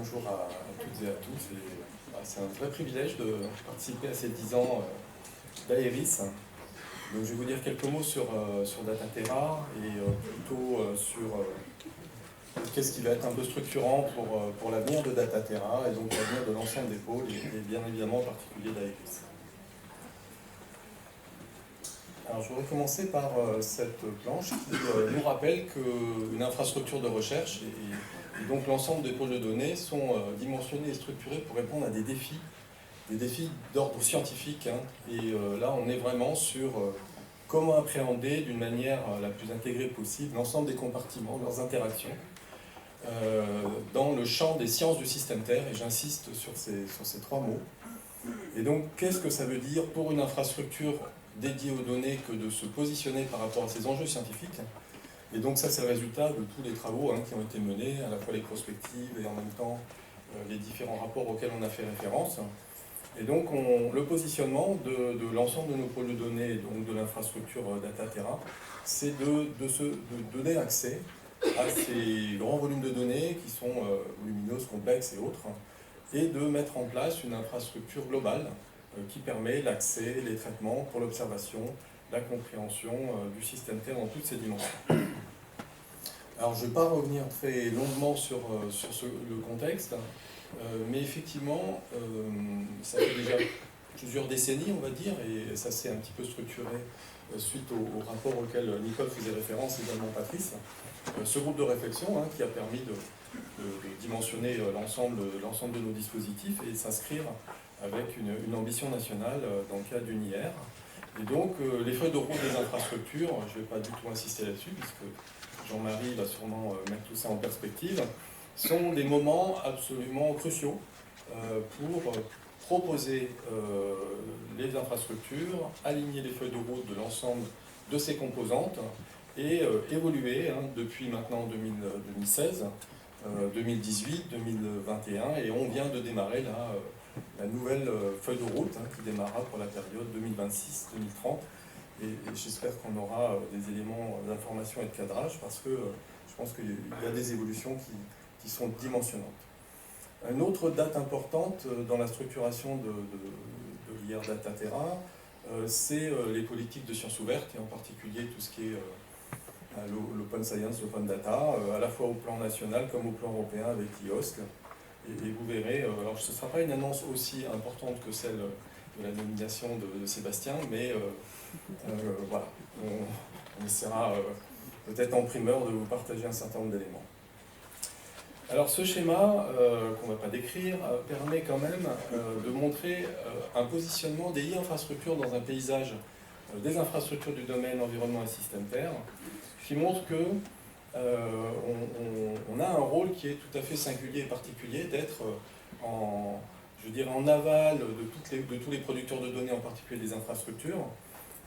bonjour à toutes et à tous. C'est un vrai privilège de participer à ces 10 ans d'Aeris. Donc, je vais vous dire quelques mots sur Dataterra et plutôt sur qu'est-ce qui va être un peu structurant pour l'avenir de Dataterra et donc l'avenir de l'ensemble des pôles et bien évidemment en particulier d'Aeris. Alors, je voudrais commencer par cette planche qui nous rappelle qu'une infrastructure de recherche et donc l'ensemble des pôles de données sont dimensionnés et structurés pour répondre à des défis d'ordre scientifique. Et là, on est vraiment sur comment appréhender d'une manière la plus intégrée possible l'ensemble des compartiments, leurs interactions, dans le champ des sciences du système Terre, et j'insiste sur ces trois mots. Et donc, qu'est-ce que ça veut dire pour une infrastructure dédiée aux données que de se positionner par rapport à ces enjeux scientifiques? Et donc ça, c'est le résultat de tous les travaux qui ont été menés, à la fois les prospectives et en même temps les différents rapports auxquels on a fait référence. Et donc le positionnement de l'ensemble de nos pôles de données, et donc de l'infrastructure Dataterra, c'est de donner accès à ces grands volumes de données qui sont volumineuses, complexes et autres, et de mettre en place une infrastructure globale qui permet l'accès, les traitements pour l'observation, la compréhension du système Terre dans toutes ses dimensions. Alors, je ne vais pas revenir très longuement sur le contexte, mais effectivement, ça fait déjà plusieurs décennies, on va dire, et ça s'est un petit peu structuré suite au rapport auquel Nicole faisait référence, également Patrice. Ce groupe de réflexion qui a permis de dimensionner l'ensemble de nos dispositifs et s'inscrire avec une ambition nationale dans le cadre d'une IR. Et donc, les feuilles de route des infrastructures, je ne vais pas du tout insister là-dessus, puisque Jean-Marie va sûrement mettre tout ça en perspective, sont des moments absolument cruciaux pour proposer les infrastructures, aligner les feuilles de route de l'ensemble de ces composantes et évoluer depuis maintenant 2016, 2018, 2021, et on vient de démarrer là la nouvelle feuille de route qui démarrera pour la période 2026-2030. Et j'espère qu'on aura des éléments d'information et de cadrage parce que je pense qu'il y a des évolutions qui sont dimensionnantes. Une autre date importante dans la structuration de l'IR Dataterra, c'est les politiques de sciences ouvertes et en particulier tout ce qui est l'open science, l'open data, à la fois au plan national comme au plan européen avec l'IOSC. Et vous verrez, alors ce ne sera pas une annonce aussi importante que celle de la nomination de Sébastien, mais voilà, on essaiera peut-être en primeur de vous partager un certain nombre d'éléments. Alors ce schéma, qu'on ne va pas décrire, permet quand même de montrer un positionnement des infrastructures dans un paysage des infrastructures du domaine environnement et système Terre, qui montre que on a un rôle qui est tout à fait singulier et particulier d'être en aval de tous les producteurs de données, en particulier des infrastructures,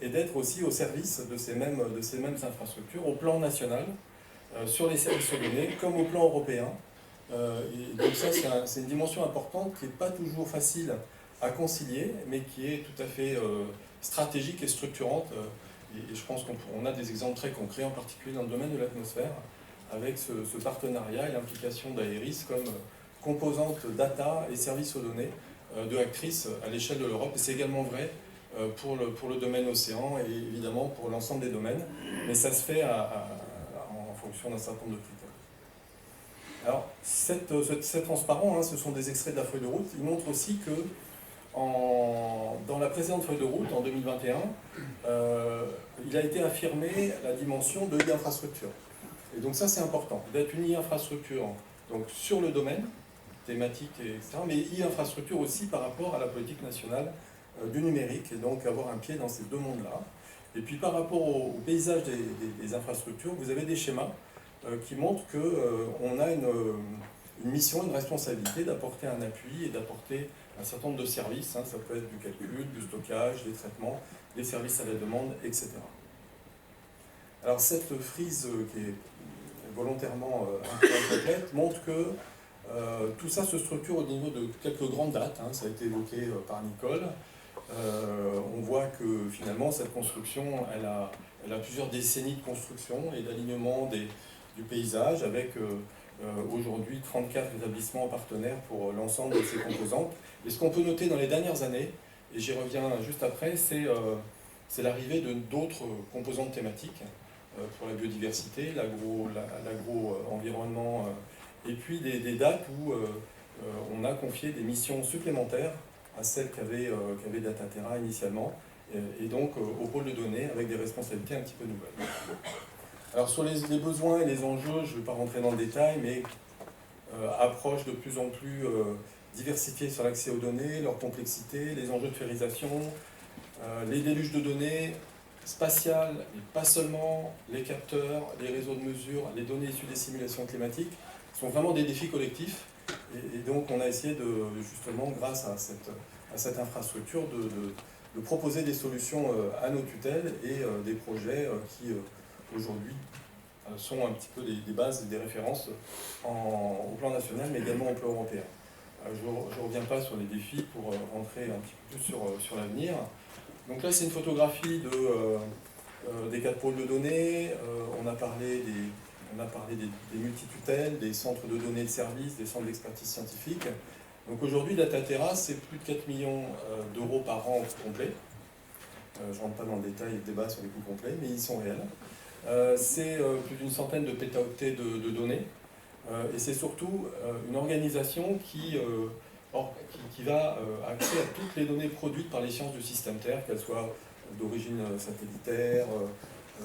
et d'être aussi au service de ces mêmes infrastructures au plan national, sur les services de données, comme au plan européen. Et donc ça, c'est une dimension importante qui n'est pas toujours facile à concilier, mais qui est tout à fait stratégique et structurante. Et je pense qu'on a des exemples très concrets, en particulier dans le domaine de l'atmosphère, avec ce partenariat et l'implication d'Aeris comme composante data et services aux données de actrices à l'échelle de l'Europe. Et c'est également vrai pour le domaine océan et évidemment pour l'ensemble des domaines, mais ça se fait en fonction d'un certain nombre de critères. Alors, c'est transparent, ce sont des extraits de la feuille de route. Il montre aussi que dans la précédente feuille de route, en 2021, il a été affirmé la dimension de l'e-infrastructure. Et donc ça, c'est important, d'être une e-infrastructure donc sur le domaine, thématique, etc., mais e-infrastructure aussi par rapport à la politique nationale du numérique, et donc avoir un pied dans ces deux mondes-là. Et puis par rapport au paysage des infrastructures, vous avez des schémas qui montrent qu'on a une mission, une responsabilité d'apporter un appui et d'apporter un certain nombre de services, ça peut être du calcul, du stockage, des traitements, des services à la demande, etc. Alors cette frise qui est volontairement un peu incomplète montre que tout ça se structure au niveau de quelques grandes dates, ça a été évoqué par Nicole. On voit que finalement cette construction, elle a plusieurs décennies de construction et d'alignement du paysage avec aujourd'hui 34 établissements partenaires pour l'ensemble de ces composantes. Et ce qu'on peut noter dans les dernières années, et j'y reviens juste après, c'est l'arrivée de d'autres composantes thématiques pour la biodiversité, l'agro-environnement, et puis des dates où on a confié des missions supplémentaires à celles qu'avait Dataterra initialement, et donc au pôle de données avec des responsabilités un petit peu nouvelles. Alors sur les besoins et les enjeux, je ne vais pas rentrer dans le détail, mais approche de plus en plus diversifiée sur l'accès aux données, leur complexité, les enjeux de férisation, les déluges de données spatiales, mais pas seulement, les capteurs, les réseaux de mesure, les données issues des simulations climatiques, sont vraiment des défis collectifs. Et donc on a essayé justement, grâce à cette infrastructure, de proposer des solutions à nos tutelles et des projets qui aujourd'hui sont un petit peu des bases et des références au plan national, mais également au plan européen. Je ne reviens pas sur les défis pour rentrer un petit peu plus sur l'avenir. Donc là, c'est une photographie des 4 pôles de données. On a parlé des multitutelles, des centres de données de services, des centres d'expertise scientifique. Donc aujourd'hui, Dataterra, c'est plus de 4 millions d'euros par an complet. Je ne rentre pas dans le détail et le débat sur les coûts complets, mais ils sont réels. C'est plus d'une centaine de pétaoctets de données. Et c'est surtout une organisation qui va accès à toutes les données produites par les sciences du système Terre, qu'elles soient d'origine satellitaire,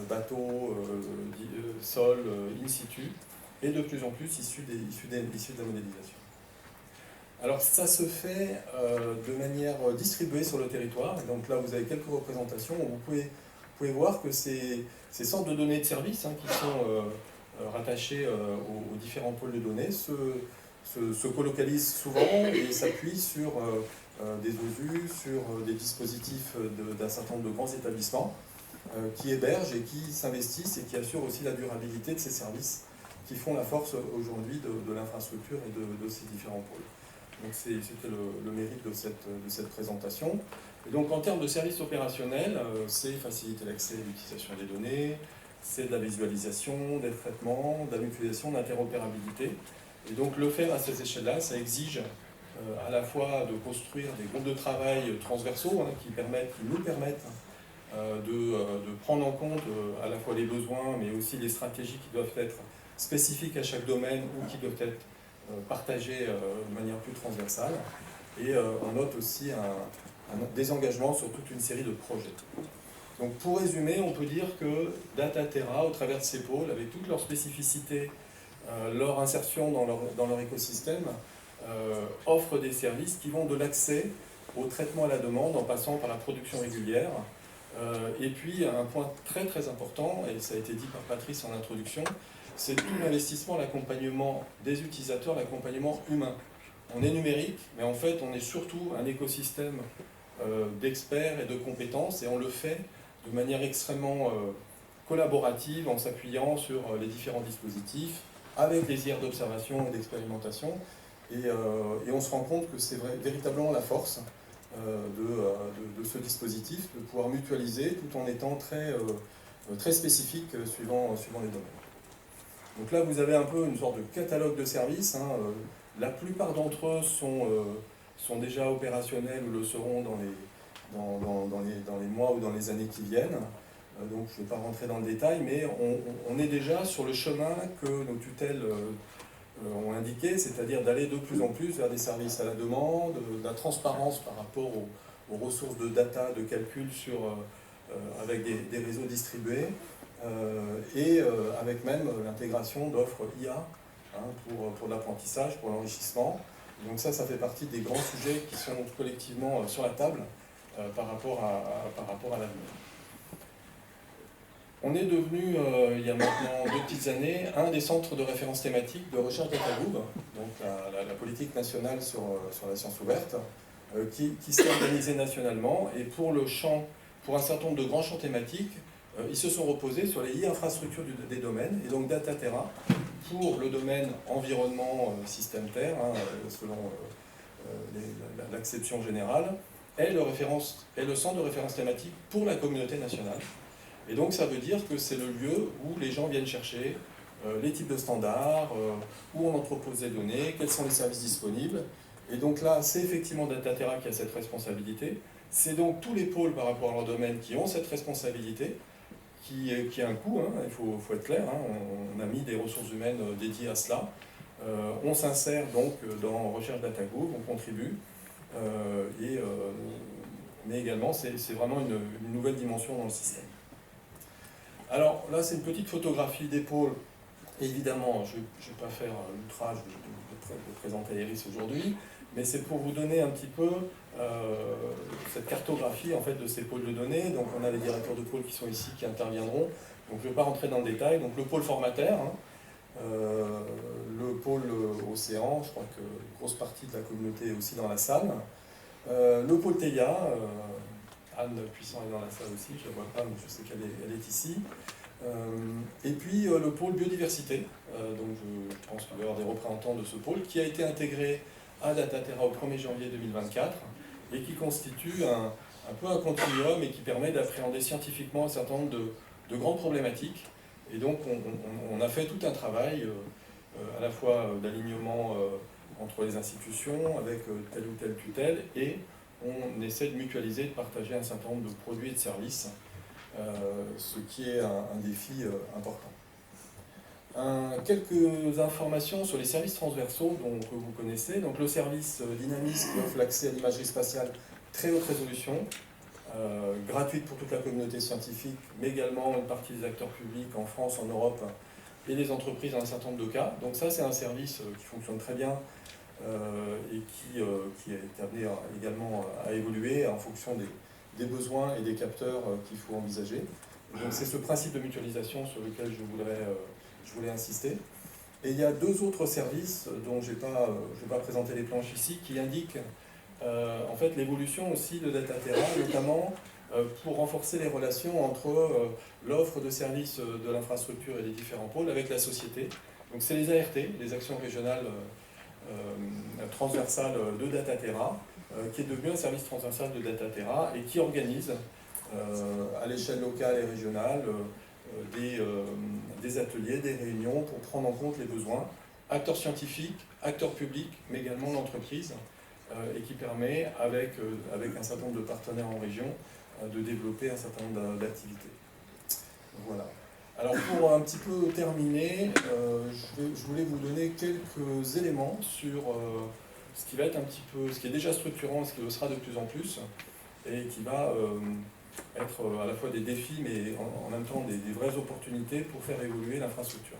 bateau, sol, in situ, et de plus en plus issues de la modélisation. Alors ça se fait de manière distribuée sur le territoire. Donc là, vous avez quelques représentations. Vous pouvez voir que ces centres de données de service qui sont rattachés aux différents pôles de données se colocalisent souvent et s'appuient sur des OSU, sur des dispositifs d'un certain nombre de grands établissements qui hébergent et qui s'investissent et qui assurent aussi la durabilité de ces services qui font la force aujourd'hui de l'infrastructure et de ces différents pôles. Donc c'était le mérite de cette présentation. Et donc en termes de services opérationnels, c'est faciliter l'accès et l'utilisation des données, c'est de la visualisation, des traitements, de la mutualisation, d'interopérabilité. Et donc le faire à ces échelles-là, ça exige à la fois de construire des groupes de travail transversaux qui nous permettent de prendre en compte à la fois les besoins, mais aussi les stratégies qui doivent être spécifiques à chaque domaine ou qui doivent être partagées de manière plus transversale. Et on note aussi des engagements sur toute une série de projets. Donc pour résumer, on peut dire que Dataterra, au travers de ces pôles, avec toutes leurs spécificités, leur insertion dans leur écosystème, offre des services qui vont de l'accès au traitement à la demande en passant par la production régulière. Et puis un point très très important, et ça a été dit par Patrice en introduction, c'est tout l'investissement, l'accompagnement des utilisateurs, l'accompagnement humain. On est numérique, mais en fait on est surtout un écosystème d'experts et de compétences, et on le fait de manière extrêmement collaborative en s'appuyant sur les différents dispositifs, avec les IR d'observation et d'expérimentation, et on se rend compte que c'est véritablement la force de ce dispositif, de pouvoir mutualiser tout en étant très spécifique suivant les domaines. Donc là, vous avez un peu une sorte de catalogue de services. La plupart d'entre eux sont déjà opérationnels ou le seront dans les mois ou dans les années qui viennent. Donc je ne vais pas rentrer dans le détail, mais on est déjà sur le chemin que nos tutelles ont indiqué, c'est-à-dire d'aller de plus en plus vers des services à la demande, de la transparence par rapport aux ressources de data, de calcul avec des réseaux distribués, et avec même l'intégration d'offres IA pour l'apprentissage, pour l'enrichissement. Donc ça fait partie des grands sujets qui sont collectivement sur la table par rapport à l'avenir. On est devenu, il y a maintenant 2 petites années, un des centres de référence thématique de recherche DataGouv, donc la politique nationale sur la science ouverte, qui s'est organisée nationalement. Et pour un certain nombre de grands champs thématiques, ils se sont reposés sur les infrastructures des domaines, et donc Dataterra, pour le domaine environnement système Terre, selon l'acception générale, est le centre de référence thématique pour la communauté nationale. Et donc ça veut dire que c'est le lieu où les gens viennent chercher les types de standards, où on entrepose les données, quels sont les services disponibles. Et donc là, c'est effectivement Dataterra qui a cette responsabilité. C'est donc tous les pôles par rapport à leur domaine qui ont cette responsabilité, qui a un coût, hein, il faut être clair, hein, on a mis des ressources humaines dédiées à cela. On s'insère donc dans Recherche DataGouv, on contribue, mais également c'est vraiment une nouvelle dimension dans le système. Alors là, c'est une petite photographie des pôles. Évidemment, je ne vais pas faire l'outrage de présenter Iris aujourd'hui, mais c'est pour vous donner un petit peu cette cartographie en fait, de ces pôles de données. Donc on a les directeurs de pôle qui sont ici, qui interviendront. Donc je ne vais pas rentrer dans le détail. Donc le pôle formateur, hein, le pôle océan, je crois que une grosse partie de la communauté est aussi dans la salle. Le pôle TEIA, Anne Puissant est dans la salle aussi, je ne la vois pas, mais je sais qu'elle est ici. Et puis le pôle biodiversité, donc je pense qu'il va y avoir des représentants de ce pôle, qui a été intégré à Dataterra au 1er janvier 2024 et qui constitue un peu un continuum et qui permet d'appréhender scientifiquement un certain nombre de grandes problématiques. Et donc on a fait tout un travail à la fois d'alignement entre les institutions avec telle ou telle tutelle, et on essaie de mutualiser, de partager un certain nombre de produits et de services, ce qui est un défi important. Quelques informations sur les services transversaux que vous connaissez. Donc le service Dynamis qui offre l'accès à l'imagerie spatiale très haute résolution, gratuite pour toute la communauté scientifique, mais également une partie des acteurs publics en France, en Europe, et des entreprises dans un certain nombre de cas. Donc ça, c'est un service qui fonctionne très bien et qui est amené également à évoluer en fonction des besoins et des capteurs qu'il faut envisager. Donc c'est ce principe de mutualisation sur lequel je voulais insister. Et il y a deux autres services dont je ne vais pas présenter les planches ici, qui indiquent en fait l'évolution aussi de Dataterra, notamment pour renforcer les relations entre l'offre de services de l'infrastructure et des différents pôles avec la société. Donc c'est les ART, les actions régionales transversales de Dataterra, qui est devenu un service transversal de Dataterra et qui organise à l'échelle locale et régionale des ateliers, des réunions pour prendre en compte les besoins, acteurs scientifiques, acteurs publics, mais également l'entreprise, et qui permet, avec un certain nombre de partenaires en région, de développer un certain nombre d'activités. Voilà. Alors pour un petit peu terminer, je voulais vous donner quelques éléments sur ce qui va être un petit peu, ce qui est déjà structurant, ce qui le sera de plus en plus, et qui va être à la fois des défis, mais en même temps des vraies opportunités pour faire évoluer l'infrastructure.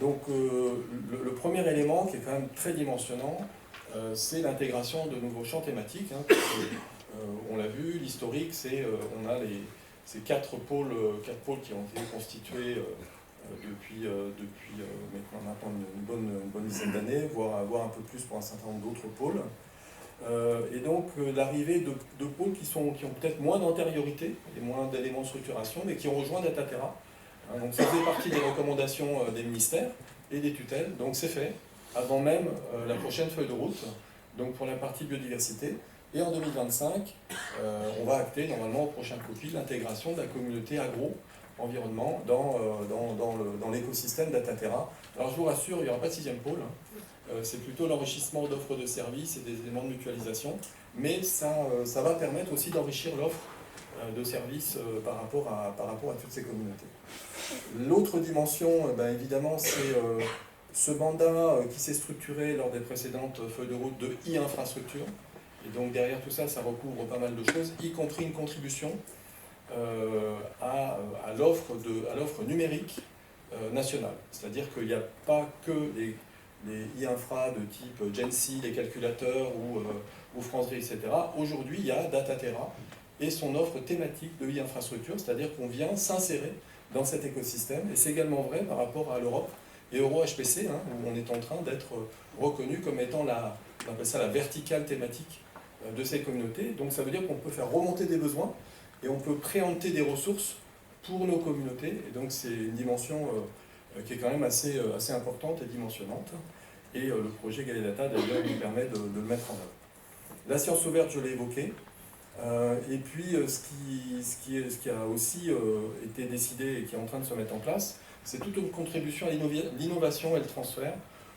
Donc le premier élément, qui est quand même très dimensionnant, c'est l'intégration de nouveaux champs thématiques. Hein, on l'a vu, l'historique, on a ces quatre pôles qui ont été constitués depuis maintenant une bonne dizaine d'années, voire un peu plus pour un certain nombre d'autres pôles. Et donc l'arrivée de pôles qui ont peut-être moins d'antériorité et moins d'éléments de structuration, mais qui ont rejoint Dataterra. Hein, donc ça fait partie des recommandations des ministères et des tutelles, donc c'est fait, avant même la prochaine feuille de route, donc pour la partie biodiversité. Et en 2025, on va acter normalement au prochain COPI l'intégration de la communauté agro-environnement dans l'écosystème Dataterra. Alors je vous rassure, il n'y aura pas de sixième pôle, c'est plutôt l'enrichissement d'offres de services et des éléments de mutualisation, mais ça va permettre aussi d'enrichir l'offre de services par rapport à toutes ces communautés. L'autre dimension, évidemment, c'est ce mandat qui s'est structuré lors des précédentes feuilles de route de e-infrastructure. Et donc derrière tout ça, ça recouvre pas mal de choses, y compris une contribution à l'offre numérique nationale. C'est-à-dire qu'il n'y a pas que les e-infra de type Gensi, les calculateurs ou France Grid, etc. Aujourd'hui, il y a Dataterra et son offre thématique de e-infrastructure, c'est-à-dire qu'on vient s'insérer dans cet écosystème. Et c'est également vrai par rapport à l'Europe et Euro-HPC, hein, où on est en train d'être reconnu comme étant on appelle ça la verticale thématique de ces communautés. Donc ça veut dire qu'on peut faire remonter des besoins et on peut préempter des ressources pour nos communautés. Et donc c'est une dimension qui est quand même assez importante et dimensionnante. Et le projet Galedata d'ailleurs nous permet de le mettre en œuvre. La science ouverte, je l'ai évoqué. Et puis, ce qui a aussi été décidé et qui est en train de se mettre en place, c'est toute une contribution à l'innovation et le transfert.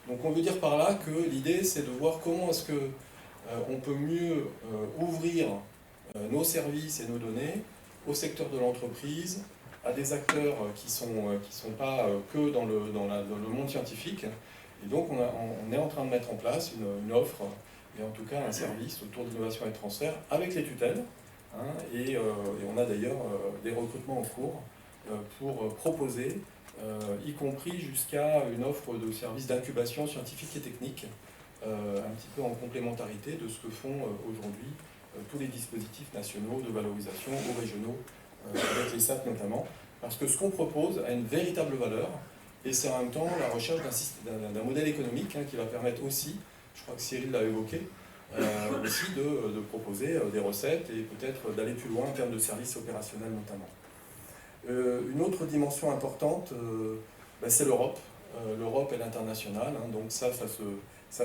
Donc on veut dire par là que l'idée, c'est de voir comment est-ce que on peut mieux ouvrir nos services et nos données au secteur de l'entreprise, à des acteurs qui sont pas que dans le monde scientifique. Et donc on est en train de mettre en place une offre, et en tout cas un service autour d'innovation et de transfert avec les tutelles. Hein, et on a d'ailleurs des recrutements en cours pour proposer, y compris jusqu'à une offre de services d'incubation scientifique et technique, un petit peu en complémentarité de ce que font aujourd'hui tous les dispositifs nationaux de valorisation ou régionaux, avec les SAT notamment, parce que ce qu'on propose a une véritable valeur, et c'est en même temps la recherche d'un modèle économique qui va permettre aussi, je crois que Cyril l'a évoqué, aussi de proposer des recettes et peut-être d'aller plus loin en termes de services opérationnels notamment. Une autre dimension importante, c'est l'Europe. L'Europe et l'international, donc ça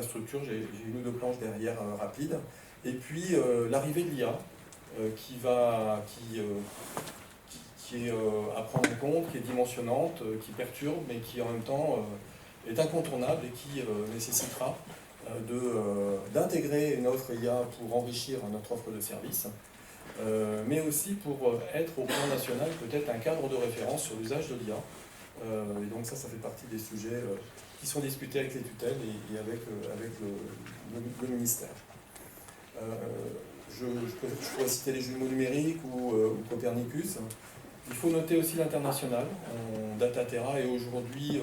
structure, j'ai une ou deux planches derrière rapides. Et puis l'arrivée de l'IA qui est à prendre en compte, qui est dimensionnante, qui perturbe, mais qui en même temps est incontournable et qui nécessitera d'intégrer une offre IA pour enrichir notre offre de service, mais aussi pour être au plan national peut-être un cadre de référence sur l'usage de l'IA. Et donc ça fait partie des sujets qui sont discutés avec les tutelles et avec le ministère. Je pourrais citer les jumeaux numériques ou Copernicus. Il faut noter aussi l'international. Dataterra est aujourd'hui,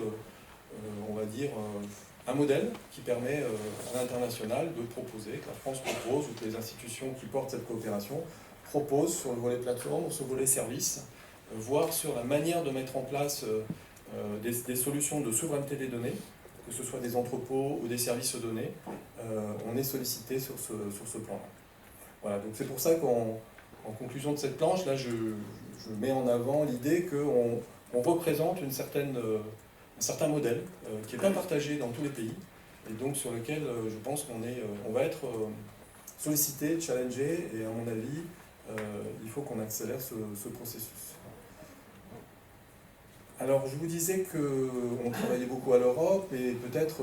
on va dire, un modèle qui permet à l'international de proposer, que la France propose, ou que les institutions qui portent cette coopération proposent sur le volet plateforme, sur le volet service, voire sur la manière de mettre en place des solutions de souveraineté des données, que ce soit des entrepôts ou des services aux données. On est sollicité sur ce plan-là. Voilà, donc c'est pour ça qu'en conclusion de cette planche, là, je mets en avant l'idée qu'on représente un certain modèle qui n'est pas partagé dans tous les pays, et donc sur lequel je pense qu'on va être sollicité, challengé, et à mon avis, il faut qu'on accélère ce processus. Alors, je vous disais qu'on travaillait beaucoup à l'Europe, et peut-être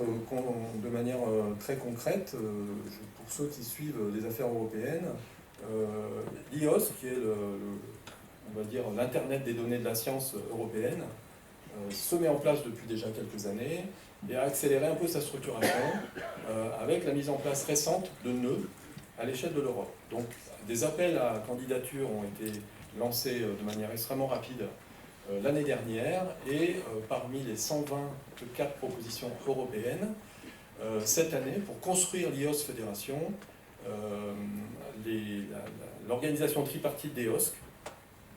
de manière très concrète, pour ceux qui suivent les affaires européennes, l'IOS, qui est on va dire l'Internet des données de la science européenne, se met en place depuis déjà quelques années et a accéléré un peu sa structuration avec la mise en place récente de nœuds à l'échelle de l'Europe. Donc, des appels à candidature ont été lancés de manière extrêmement rapide l'année dernière, et parmi les 124 propositions européennes, cette année, pour construire l'IOS Fédération, l'organisation tripartite d'EOSC,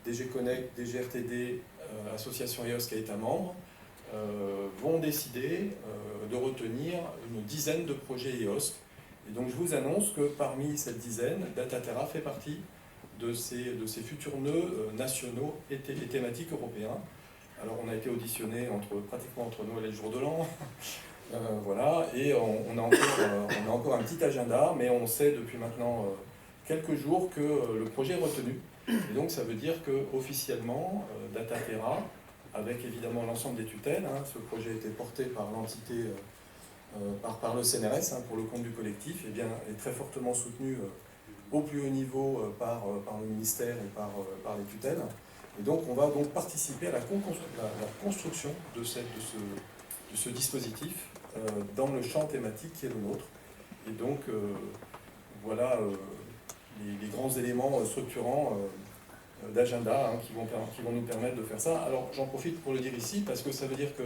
DG Connect, DG RTD, Association EOSC et États membres, vont décider de retenir une dizaine de projets EOSC. Et donc je vous annonce que parmi cette dizaine, Dataterra fait partie de ces futurs nœuds nationaux et thématiques européens. Alors on a été auditionné pratiquement entre Noël et le jour de l'an, voilà, et on a encore un petit agenda, mais on sait depuis maintenant quelques jours que le projet est retenu. Et donc ça veut dire qu'officiellement, Dataterra, avec évidemment l'ensemble des tutelles, ce projet a été porté par l'entité, par le CNRS, pour le compte du collectif, et bien, est très fortement soutenu au plus haut niveau par le ministère et par les tutelles. Et donc on va donc participer à la construction de ce dispositif dans le champ thématique qui est le nôtre. Et donc voilà les grands éléments structurants d'agenda qui vont nous permettre de faire ça. Alors j'en profite pour le dire ici parce que ça veut dire que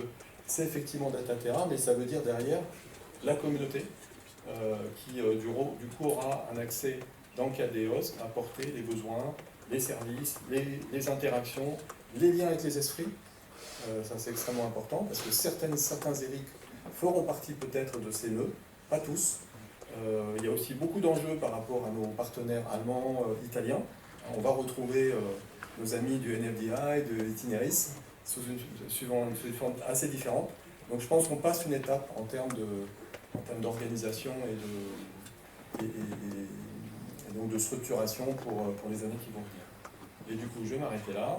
c'est effectivement Dataterra, mais ça veut dire derrière la communauté qui du coup aura un accès dans le cadre des EOSC à porter les besoins, les services, les interactions, les liens avec les esprits. Ça c'est extrêmement important parce que certains ERIC feront partie peut-être de ces nœuds, pas tous. Il y a aussi beaucoup d'enjeux par rapport à nos partenaires allemands, italiens. On va retrouver nos amis du NFDI, de Itineris, suivant une forme assez différente. Donc je pense qu'on passe une étape en termes d'organisation et donc de structuration pour les années qui vont venir. Et du coup, je vais m'arrêter là.